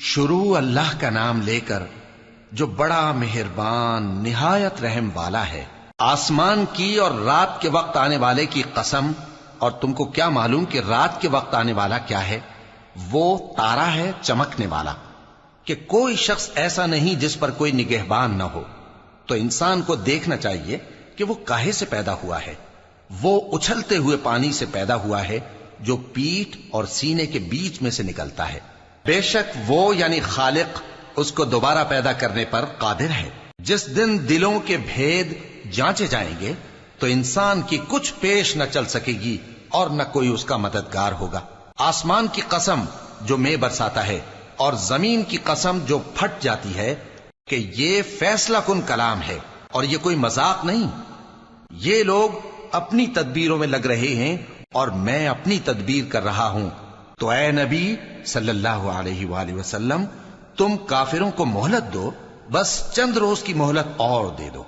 شروع اللہ کا نام لے کر جو بڑا مہربان نہایت رحم والا ہے۔ آسمان کی اور رات کے وقت آنے والے کی قسم، اور تم کو کیا معلوم کہ رات کے وقت آنے والا کیا ہے؟ وہ تارا ہے چمکنے والا، کہ کوئی شخص ایسا نہیں جس پر کوئی نگہبان نہ ہو۔ تو انسان کو دیکھنا چاہیے کہ وہ کاہے سے پیدا ہوا ہے۔ وہ اچھلتے ہوئے پانی سے پیدا ہوا ہے جو پیٹھ اور سینے کے بیچ میں سے نکلتا ہے۔ بے شک وہ یعنی خالق اس کو دوبارہ پیدا کرنے پر قادر ہے۔ جس دن دلوں کے بھید جانچے جائیں گے تو انسان کی کچھ پیش نہ چل سکے گی اور نہ کوئی اس کا مددگار ہوگا۔ آسمان کی قسم جو مے برساتا ہے، اور زمین کی قسم جو پھٹ جاتی ہے، کہ یہ فیصلہ کن کلام ہے اور یہ کوئی مذاق نہیں۔ یہ لوگ اپنی تدبیروں میں لگ رہے ہیں اور میں اپنی تدبیر کر رہا ہوں۔ تو اے نبی صلی اللہ علیہ وآلہ وسلم، تم کافروں کو مہلت دو، بس چند روز کی مہلت اور دے دو۔